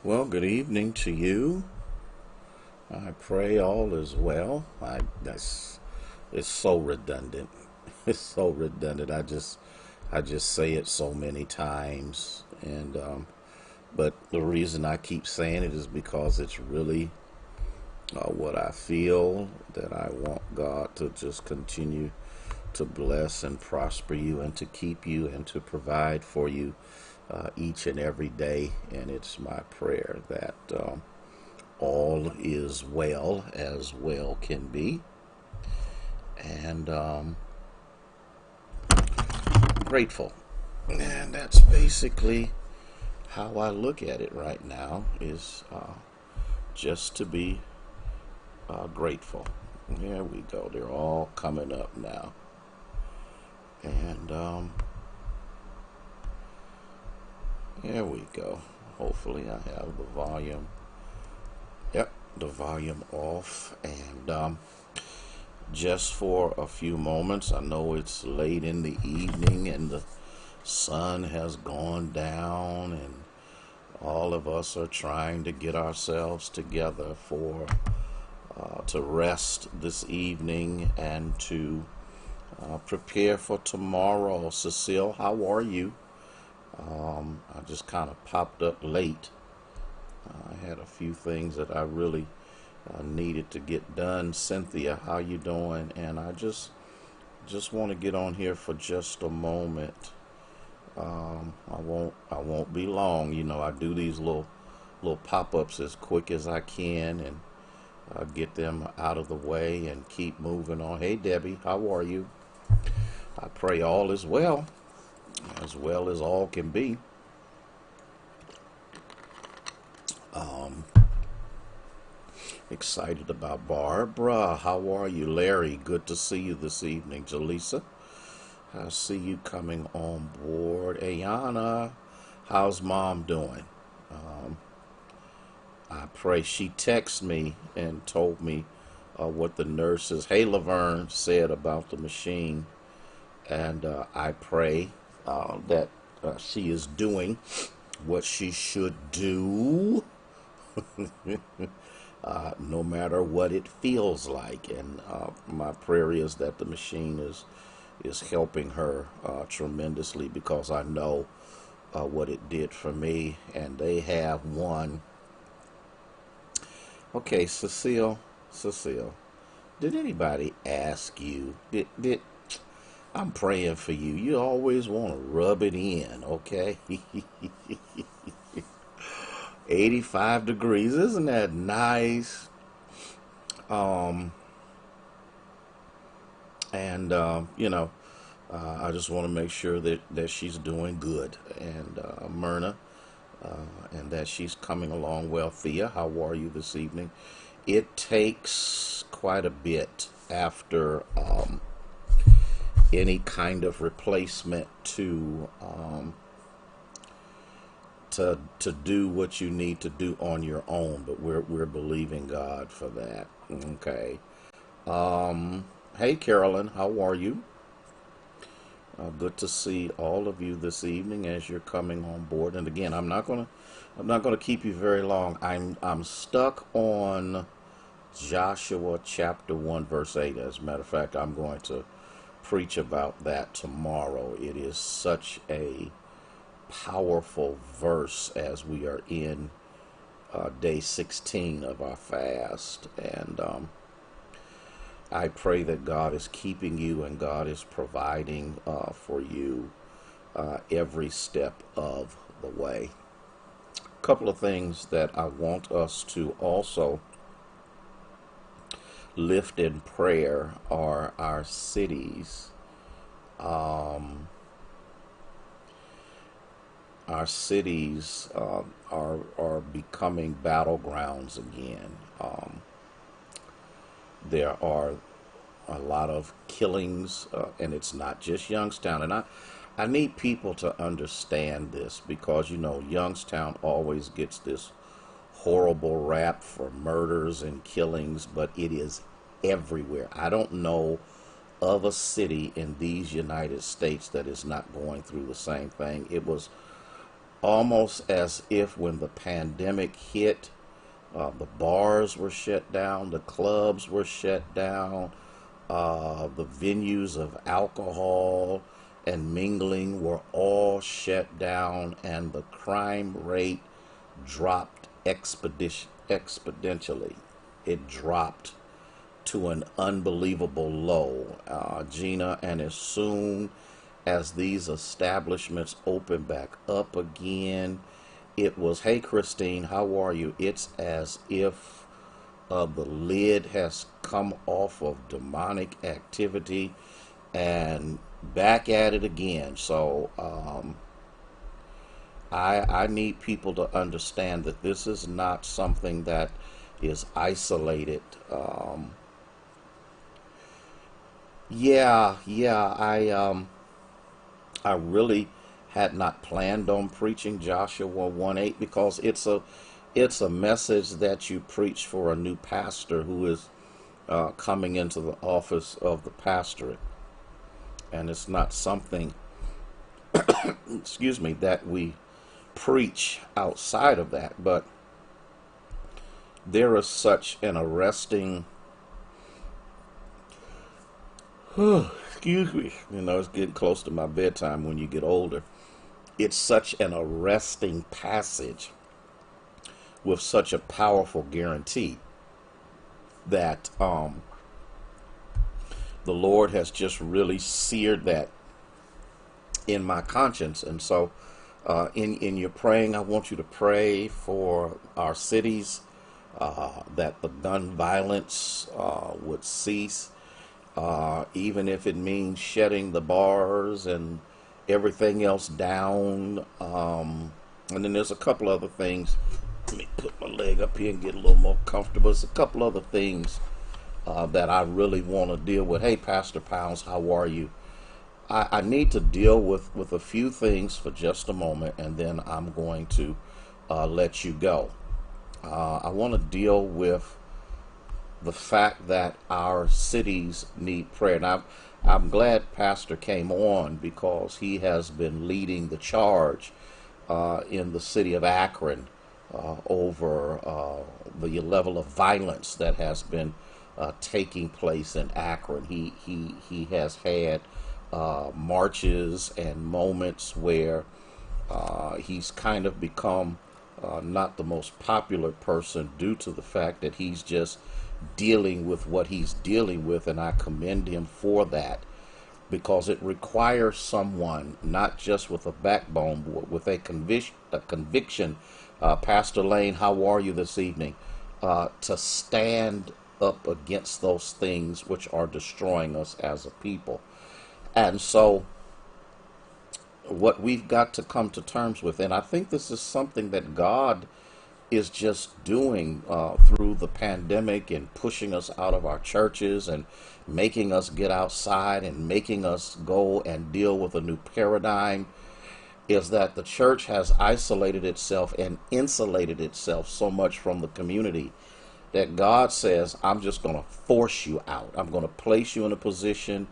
Well, good evening to you. I pray all is well. It's so redundant. It's so redundant. I just say it so many times, and but the reason I keep saying it is because it's really what I feel that I want God to just continue to bless and prosper you and to keep you and to provide for you each and every day. And it's my prayer that all is well as well can be. And grateful. And that's basically how I look at it right now is just to be grateful. There we go. They're all coming up now. And there we go. Hopefully I have the volume. Yep, the volume off. And just for a few moments, I know it's late in the evening and the sun has gone down, and all of us are trying to get ourselves together for to rest this evening and to prepare for tomorrow. Cecile, how are you? I just kind of popped up late. I had a few things that I really needed to get done. Cynthia, how you doing? And I just want to get on here for just a moment. I won't be long. You know, I do these little pop-ups as quick as I can and get them out of the way and keep moving on. Hey Debbie, how are you? I pray all is as well as all can be. Um, Excited about Barbara. How are you? Larry, good to see you this evening. Jaleesa, I see you coming on board. Ayana, how's mom doing? Um, I pray she texted me and told me what the nurses, hey Laverne, said about the machine. And I pray that she is doing what she should do, no matter what it feels like. And my prayer is that the machine is helping her tremendously because I know what it did for me. And they have one. Okay, Cecile, did anybody ask you? Did I'm praying for you. You always want to rub it in, okay? 85 degrees, isn't that nice? Um, and I just want to make sure that she's doing good, and Myrna, and that she's coming along well. Thea, how are you this evening? It takes quite a bit after any kind of replacement to do what you need to do on your own, but we're believing God for that. Okay. Hey Carolyn, how are you? Good to see all of you this evening as you're coming on board. And again, I'm not gonna keep you very long. I'm stuck on Joshua chapter 1 verse 8. As a matter of fact, I'm going to preach about that tomorrow. It is such a powerful verse as we are in day 16 of our fast. And I pray that God is keeping you and God is providing for you every step of the way. A couple of things that I want us to also lift in prayer are our cities. Um, our cities are becoming battlegrounds again. There are a lot of killings, and it's not just Youngstown. And I need people to understand this because Youngstown always gets this horrible rap for murders and killings, but it is everywhere. I don't know of a city in these United States that is not going through the same thing. It was almost as if when the pandemic hit, the bars were shut down, the clubs were shut down, the venues of alcohol and mingling were all shut down, and the crime rate dropped exponentially. It dropped to an unbelievable low, Gina, and as soon as these establishments open back up again, it was, hey, Christine, how are you? It's as if the lid has come off of demonic activity and back at it again. So I need people to understand that this is not something that is isolated. I really had not planned on preaching Joshua 1:8 because it's a message that you preach for a new pastor who is coming into the office of the pastorate, and it's not something, excuse me, that we preach outside of that. But there is such an arresting, excuse me, it's getting close to my bedtime when you get older. It's such an arresting passage with such a powerful guarantee that the Lord has just really seared that in my conscience. And so in your praying, I want you to pray for our cities, that the gun violence would cease, even if it means shutting the bars and everything else down. And then there's a couple other things. Let me put my leg up here and get a little more comfortable. There's a couple other things that I really want to deal with. Hey, Pastor Pounds, how are you? I need to deal with a few things for just a moment, and then I'm going to let you go. I want to deal with the fact that our cities need prayer. And I'm glad Pastor came on because he has been leading the charge in the city of Akron over the level of violence that has been taking place in Akron. He has had marches and moments where he's kind of become not the most popular person due to the fact that he's just dealing with what he's dealing with, and I commend him for that, because it requires someone not just with a backbone but with a conviction. Pastor Lane, how are you this evening? To stand up against those things which are destroying us as a people. And so what we've got to come to terms with, and I think this is something that God is just doing through the pandemic and pushing us out of our churches and making us get outside and making us go and deal with a new paradigm, is that the church has isolated itself and insulated itself so much from the community that God says, I'm just going to force you out. I'm going to place you in a position,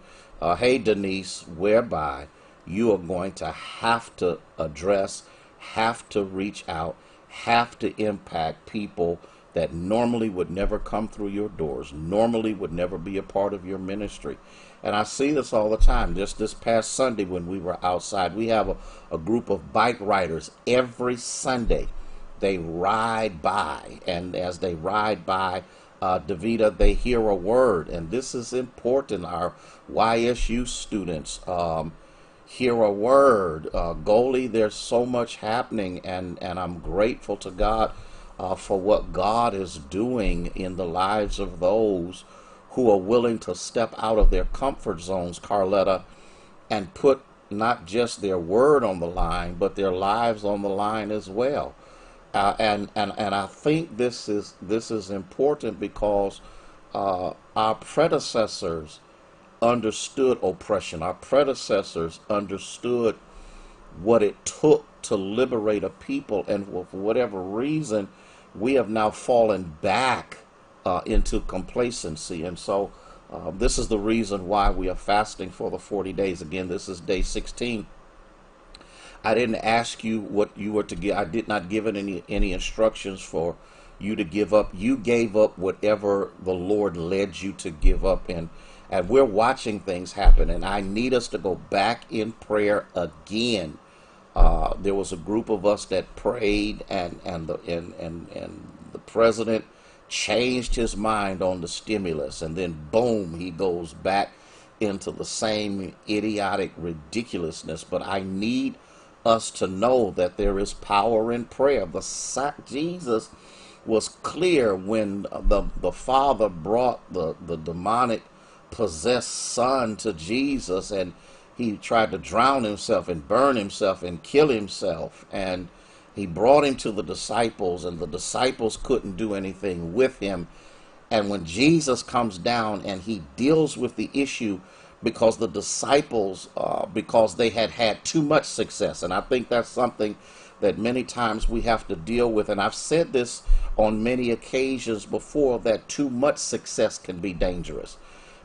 hey Denise, whereby you are going to have to address, have to reach out, have to impact people that normally would never come through your doors, normally would never be a part of your ministry. And I see this all the time. Just this past Sunday when we were outside, we have a group of bike riders every Sunday. They ride by, and as they ride by, Davida, they hear a word, and this is important. Our YSU students hear a word. Goalie, there's so much happening, and I'm grateful to God for what God is doing in the lives of those who are willing to step out of their comfort zones, Carletta, and put not just their word on the line, but their lives on the line as well. And I think this is important because our predecessors understood oppression. Our predecessors understood what it took to liberate a people, and for whatever reason, we have now fallen back into complacency. And so this is the reason why we are fasting for the 40 days. Again, this is day 16. I didn't ask you what you were to give. I did not give any instructions for you to give up. You gave up whatever the Lord led you to give up, and we're watching things happen. And I need us to go back in prayer again. There was a group of us that prayed, and the president changed his mind on the stimulus, and then boom, he goes back into the same idiotic ridiculousness. But I need us to know that there is power in prayer. Jesus was clear when the father brought the demonic possessed son to Jesus, and he tried to drown himself and burn himself and kill himself, and he brought him to the disciples, and the disciples couldn't do anything with him. And when Jesus comes down and he deals with the issue, because the disciples, because they had had too much success. And I think that's something that many times we have to deal with. And I've said this on many occasions before, that too much success can be dangerous.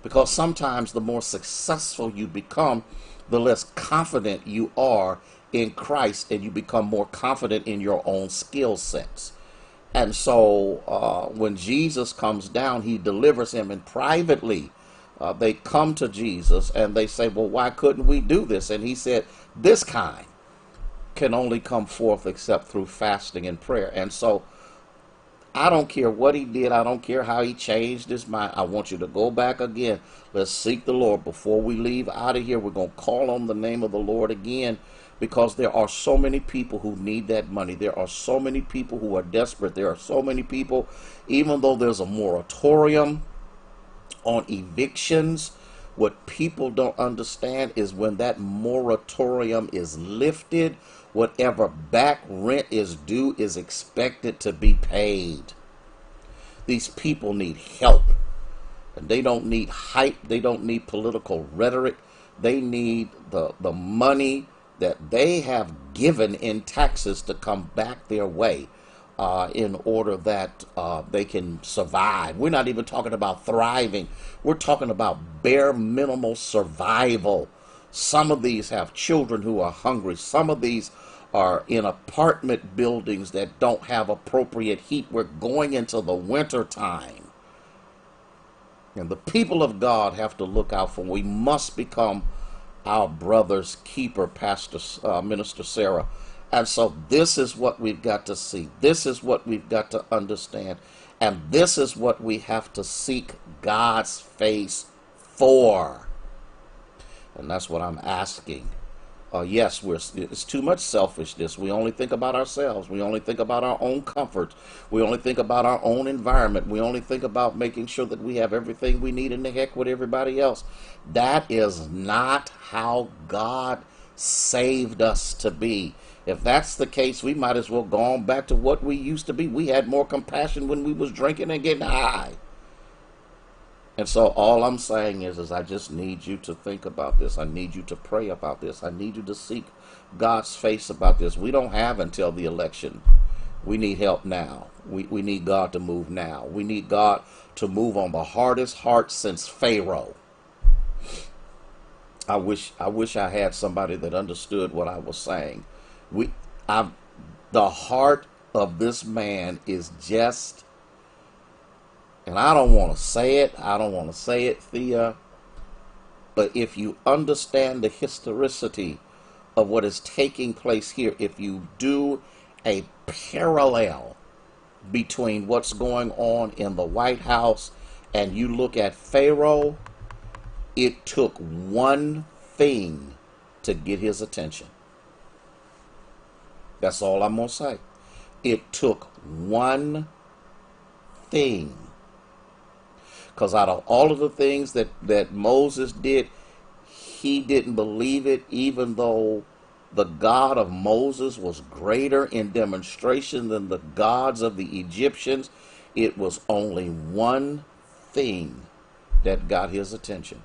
Because sometimes the more successful you become, the less confident you are in Christ, and you become more confident in your own skill sets. And so when Jesus comes down, he delivers him, and privately they come to Jesus and they say, well, why couldn't we do this? And he said, this kind can only come forth except through fasting and prayer. And so I don't care what he did. I don't care how he changed his mind. I want you to go back again. Let's seek the Lord before we leave out of here. We're going to call on the name of the Lord again, because there are so many people who need that money. There are so many people who are desperate. There are so many people, even though there's a moratorium on evictions, what people don't understand is when that moratorium is lifted, whatever back rent is due is expected to be paid. These people need help. And they don't need hype. They don't need political rhetoric. They need the money that they have given in taxes to come back their way, in order that they can survive. We're not even talking about thriving. We're talking about bare minimal survival. Some of these have children who are hungry. Some of these are in apartment buildings that don't have appropriate heat. We're going into the winter time. And the people of God have to look out for. We must become our brother's keeper, Minister Sarah. And so this is what we've got to see. This is what we've got to understand. And this is what we have to seek God's face for. And that's what I'm asking. Yes, it's too much selfishness. We only think about ourselves. We only think about our own comfort. We only think about our own environment. We only think about making sure that we have everything we need, in the heck with everybody else. That is not how God saved us to be. If that's the case, we might as well go on back to what we used to be. We had more compassion when we was drinking and getting high. And so all I'm saying is I just need you to think about this. I need you to pray about this. I need you to seek God's face about this. We don't have until the election. We need help now. We need God to move now. We need God to move on the hardest heart since Pharaoh. I wish I had somebody that understood what I was saying. The heart of this man is just, and I don't want to say it, Thea, but if you understand the historicity of what is taking place here, if you do a parallel between what's going on in the White House and you look at Pharaoh, it took one thing to get his attention. That's all I'm going to say. It took one thing. Because out of all of the things that Moses did, he didn't believe it, even though the God of Moses was greater in demonstration than the gods of the Egyptians. It was only one thing that got his attention.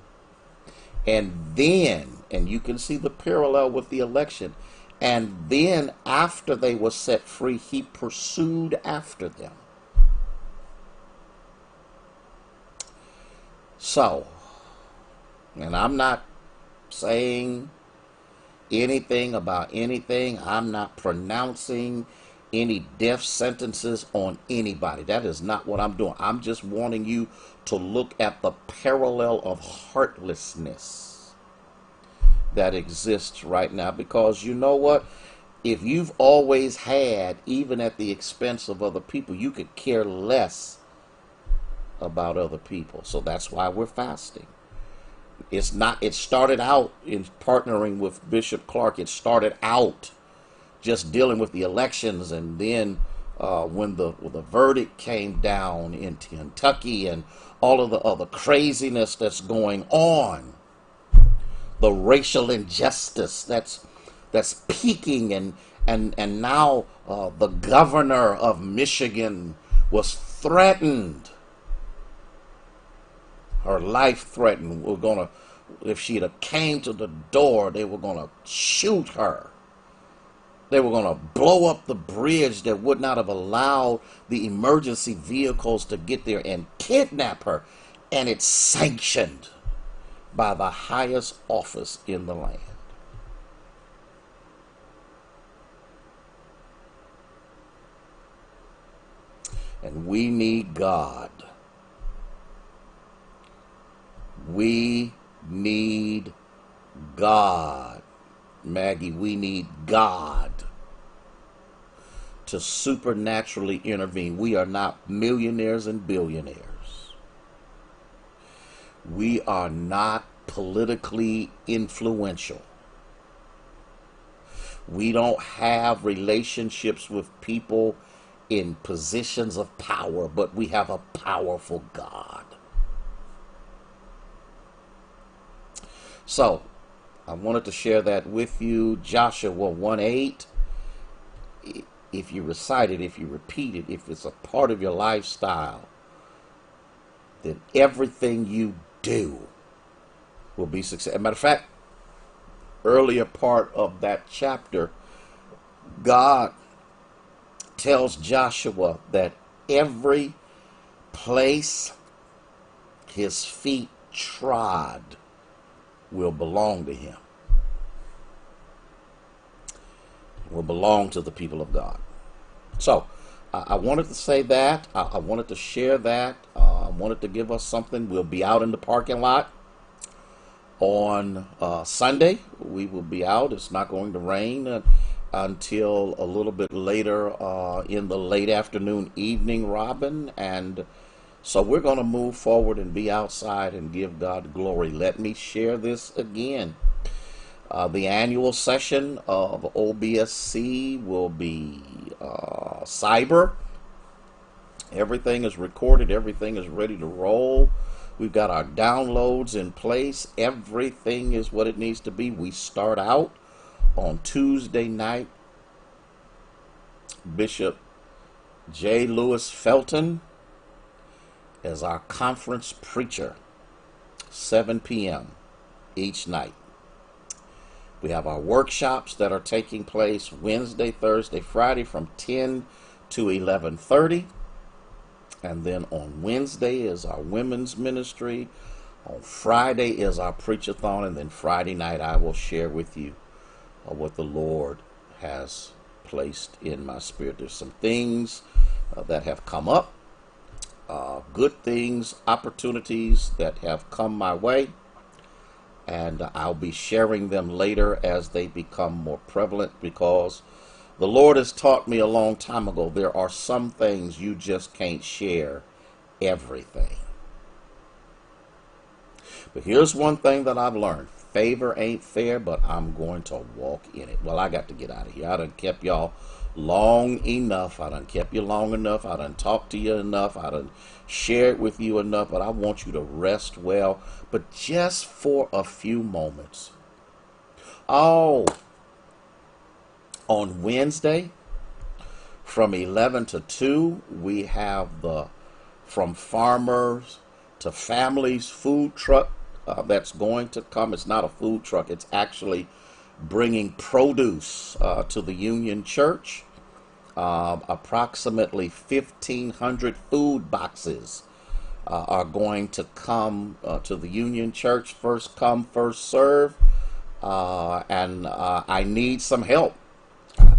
And then, and you can see the parallel with the election, and then after they were set free, he pursued after them. So, and I'm not saying anything about anything. I'm not pronouncing any death sentences on anybody. That is not what I'm doing. I'm just wanting you to look at the parallel of heartlessness that exists right now. Because you know what? If you've always had, even at the expense of other people, you could care less about other people. So that's why we're fasting. It started out in partnering with Bishop Clark. It started out just dealing with the elections, and then when the verdict came down in Kentucky and all of the other craziness that's going on, the racial injustice that's peaking, and now the governor of Michigan was threatened. Her life threatened. If she'd have came to the door, they were gonna shoot her. They were gonna blow up the bridge that would not have allowed the emergency vehicles to get there and kidnap her. And it's sanctioned by the highest office in the land. And we need God. We need God. Maggie, we need God to supernaturally intervene. We are not millionaires and billionaires. We are not politically influential. We don't have relationships with people in positions of power, but we have a powerful God. So, I wanted to share that with you. Joshua 1:8. If you recite it, if you repeat it, if it's a part of your lifestyle, then everything you do will be success. As a matter of fact, earlier part of that chapter, God tells Joshua that every place his feet trod will belong to him, will belong to the people of God. So I wanted to say that. I wanted to share that. I wanted to give us something. We'll be out in the parking lot on Sunday. We will be out. It's not going to rain until a little bit later in the late afternoon, evening, Robin. And so we're going to move forward and be outside and give God glory. Let me share this again. The annual session of OBSC will be cyber. Everything is recorded. Everything is ready to roll. We've got our downloads in place. Everything is what it needs to be. We start out on Tuesday night. Bishop J. Lewis Felton as our conference preacher, 7 p.m. each night. We have our workshops that are taking place Wednesday, Thursday, Friday from 10 to 11:30. And then on Wednesday is our women's ministry. On Friday is our preach-a-thon. And then Friday night I will share with you what the Lord has placed in my spirit. There's some things that have come up. Good things, opportunities that have come my way, and I'll be sharing them later as they become more prevalent, because the Lord has taught me a long time ago, there are some things you just can't share everything. But here's one thing that I've learned. Favor ain't fair, but I'm going to walk in it. Well, I got to get out of here. I done kept y'all long enough. I done kept you long enough. I done talked to you enough. I done shared with you enough. But I want you to rest well. But just for a few moments. Oh, on Wednesday from 11 to 2, we have the From Farmers to Families food truck that's going to come. It's not a food truck. It's actually bringing produce to the Union Church. Approximately 1,500 food boxes are going to come to the Union Church. First come, first serve. and I need some help.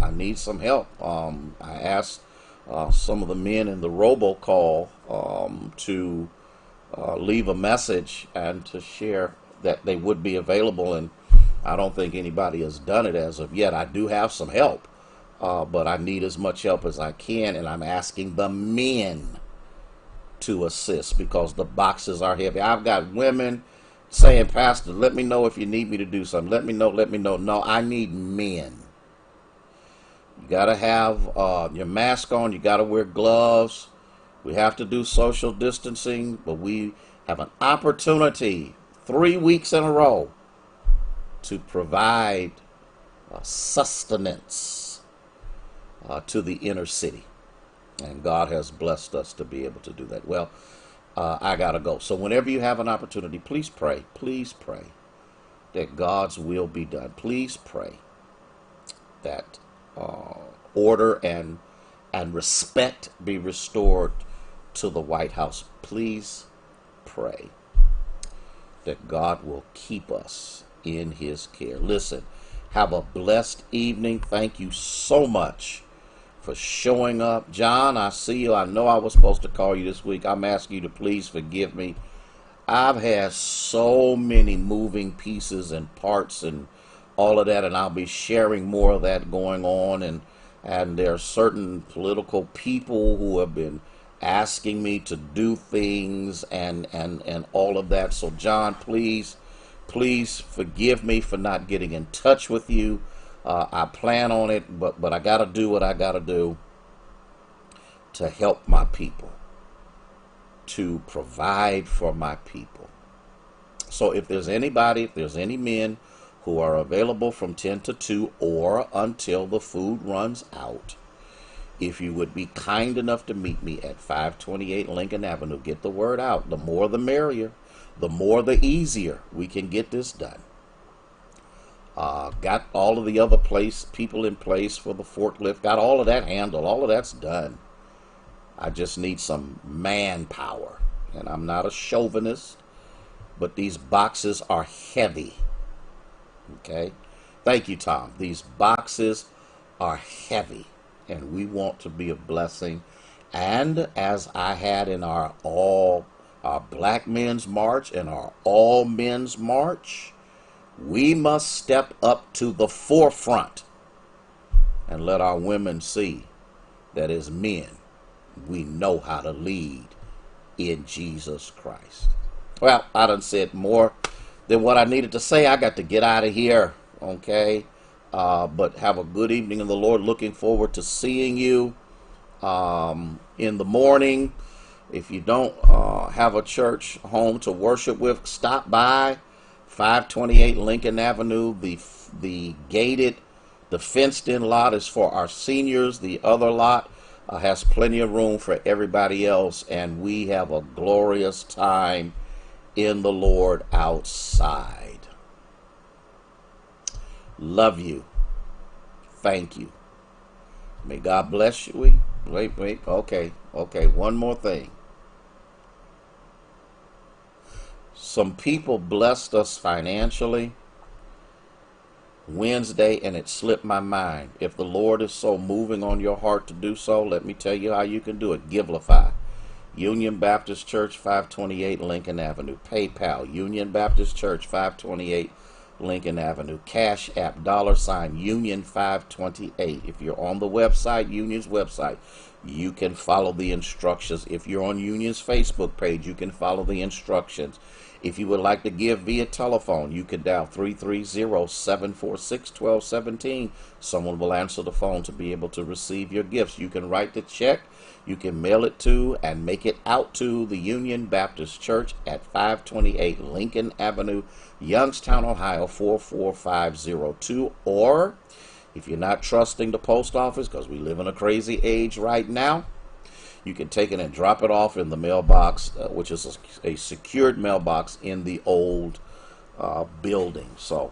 I need some help. I asked some of the men in the robocall to leave a message and to share that they would be available, and I don't think anybody has done it as of yet. I do have some help, but I need as much help as I can, and I'm asking the men to assist because the boxes are heavy. I've got women saying, Pastor, let me know if you need me to do something. Let me know, let me know. No, I need men. You got to have your mask on. You got to wear gloves. We have to do social distancing, but we have an opportunity 3 weeks in a row to provide sustenance to the inner city. And God has blessed us to be able to do that. Well, I got to go. So whenever you have an opportunity, please pray that God's will be done. Please pray that order and respect be restored to the White House. Please pray that God will keep us in his care. Listen, have a blessed evening. Thank you so much for showing up. John, I see you. I know I was supposed to call you this week. I'm asking you to please forgive me. I've had so many moving pieces and parts and all of that, and I'll be sharing more of that going on, and there are certain political people who have been asking me to do things and all of that. So John, please forgive me for not getting in touch with you. I plan on it, but I got to do what I got to do to help my people, to provide for my people. So if there's any men who are available from 10 to 2 or until the food runs out, if you would be kind enough to meet me at 528 Lincoln Avenue, get the word out. The more the merrier. The more the easier we can get this done. Got all of the other people in place for the forklift. Got all of that handled. All of that's done. I just need some manpower. And I'm not a chauvinist, but these boxes are heavy. Okay? Thank you, Tom. These boxes are heavy, and we want to be a blessing. And as I had in our Black Men's March and our All Men's March, we must step up to the forefront and let our women see that as men, we know how to lead in Jesus Christ. Well, I done said more than what I needed to say. I got to get out of here, okay? But have a good evening in the Lord. Looking forward to seeing you in the morning. If you don't have a church home to worship with, stop by 528 Lincoln Avenue. The gated, the fenced-in lot is for our seniors. The other lot has plenty of room for everybody else, and we have a glorious time in the Lord outside. Love you. Thank you. May God bless you. Wait. Okay. One more thing. Some people blessed us financially Wednesday, and it slipped my mind. If the Lord is so moving on your heart to do so, let me tell you how you can do it. Givelify. Union Baptist Church, 528 Lincoln Avenue. PayPal, Union Baptist Church, 528 Lincoln Avenue. Cash App, $ Union 528. If you're on the website, Union's website, you can follow the instructions. If you're on Union's Facebook page, you can follow the instructions. If you would like to give via telephone, you can dial 330-746-1217. Someone will answer the phone to be able to receive your gifts. You can write the check. You can mail it to and make it out to the Union Baptist Church at 528 Lincoln Avenue, Youngstown, Ohio, 44502. Or if you're not trusting the post office, because we live in a crazy age right now, you can take it and drop it off in the mailbox, which is a secured mailbox in the old building. So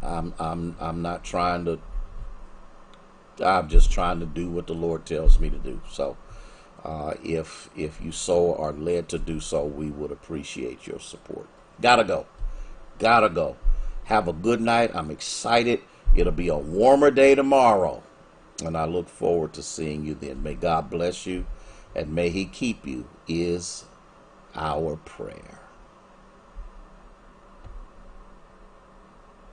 I'm not trying to. I'm just trying to do what the Lord tells me to do. So if you so are led to do so, we would appreciate your support. Gotta go. Have a good night. I'm excited. It'll be a warmer day tomorrow. And I look forward to seeing you then. May God bless you and may He keep you, is our prayer.